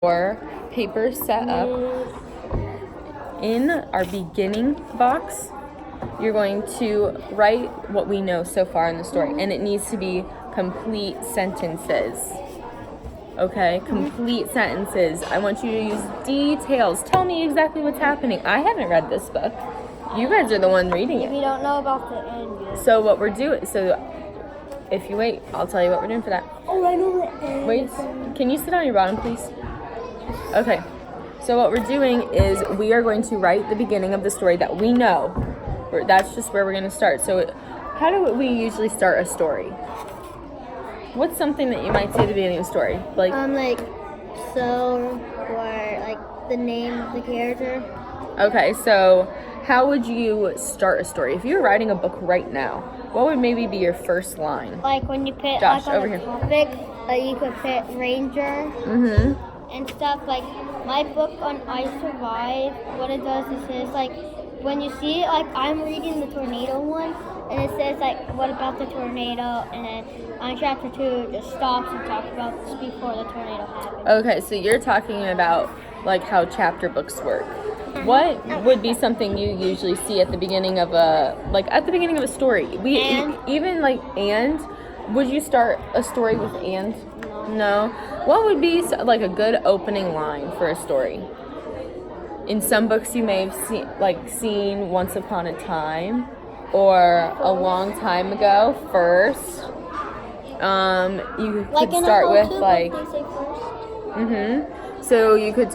Your paper set up. In our beginning box, you're going to write what we know so far in the story, and it needs to be complete sentences. Okay, complete sentences. I want you to use details. Tell me exactly what's happening. I haven't read this book. You guys are the one reading it. We don't know about the end yet. So what we're doing, if you wait, I'll tell you what we're doing for that. Oh, I know the end. Wait, can you sit on your bottom, please? Okay, so what we're doing is we are going to write the beginning of the story that we know. That's just where we're going to start. So how do we usually start a story? What's something that you might say at the beginning of a story? Or the name of the character. Okay, so how would you start a story? If you were writing a book right now, what would maybe be your first line? Like when you put Josh, on over a here. topic, you could put Ranger and stuff. Like my book on I Survive, what it does is it's like when you see it, like I'm reading the tornado one, and it says like, what about the tornado? And then on chapter 2, it just stops and talks about this before the tornado happened. Okay, so you're talking about like how chapter books work. What would be something you usually see at the beginning of a story? Would you start a story with and? No. What would be like a good opening line for a story? In some books you may have seen Once Upon a Time or A Long Time Ago first. You could start with like So you could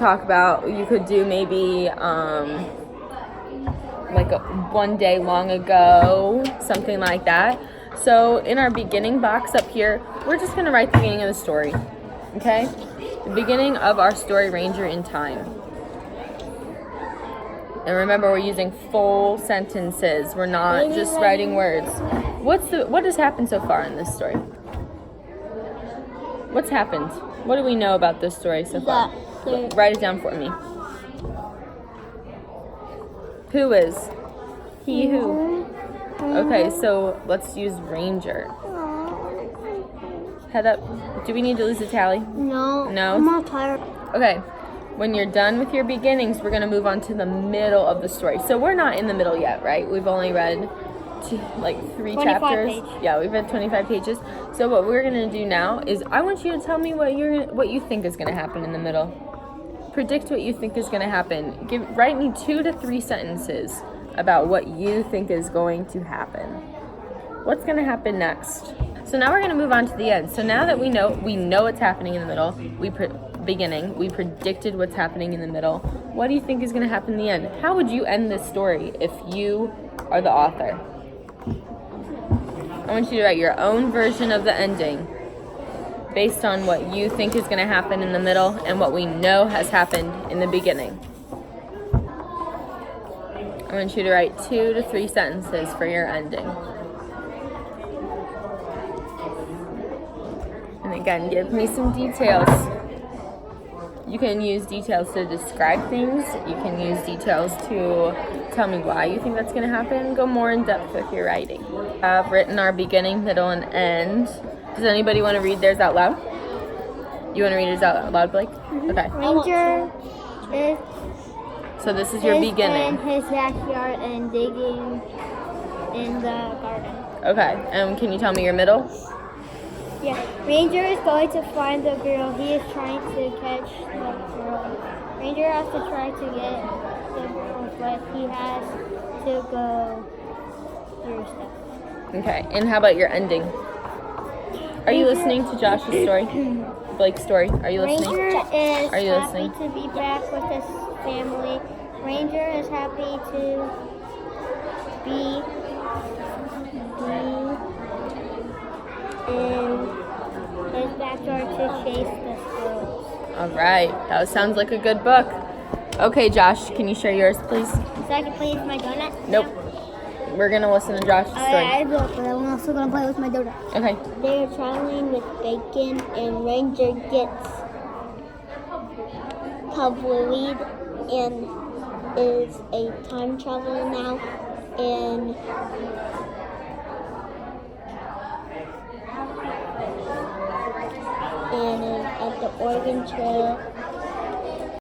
do maybe like one day long ago, something like that. So in our beginning box up here, we're just going to write the beginning of the story. Okay? The beginning of our story, Ranger in Time. And remember, we're using full sentences. We're not just writing words. What has happened so far in this story? What's happened? What do we know about this story so far? Write it down for me. Who is? He who? Okay, so let's use Ranger. Head up. Do we need to lose a tally? No. No? I'm all tired. Okay. When you're done with your beginnings, we're going to move on to the middle of the story. So we're not in the middle yet, right? We've only read 3 chapters. Pages. Yeah, we've read 25 pages. So what we're going to do now is I want you to tell me what you think is going to happen in the middle. Predict what you think is going to happen. Write me 2 to 3 sentences about what you think is going to happen. What's going to happen next? So now we're going to move on to the end. So now that we know what's happening in the middle, we predicted what's happening in the middle. What do you think is going to happen in the end? How would you end this story if you are the author? I want you to write your own version of the ending based on what you think is going to happen in the middle and what we know has happened in the beginning. I want you to write 2 to 3 sentences for your ending. And again, give me some details. You can use details to describe things. You can use details to tell me why you think that's going to happen. Go more in depth with your writing. I've written our beginning, middle, and end. Does anybody want to read theirs out loud? You want to read yours out loud, Blake? Okay. Ranger is So this is your beginning. in his backyard and digging in the garden. Okay. And can you tell me your middle? Yeah. Ranger is going to find the girl. He is trying to catch the girl. Ranger has to try to get the girl, but he has to go through stuff. Okay. And how about your ending? Are you listening to Josh's story? Blake's story? Are you listening? Ranger is Are you happy listening? to be back with his family. Ranger is happy to be in his backyard to chase the squirrels. All right. That sounds like a good book. Okay, Josh, can you share yours, please? So I can play with my donut? Nope. We're going to listen to Josh's story. I will, but I'm also going to play with my donut. Okay. They're traveling with Bacon, and Ranger gets tumbleweed and is a time traveler now. And at the Oregon Trail,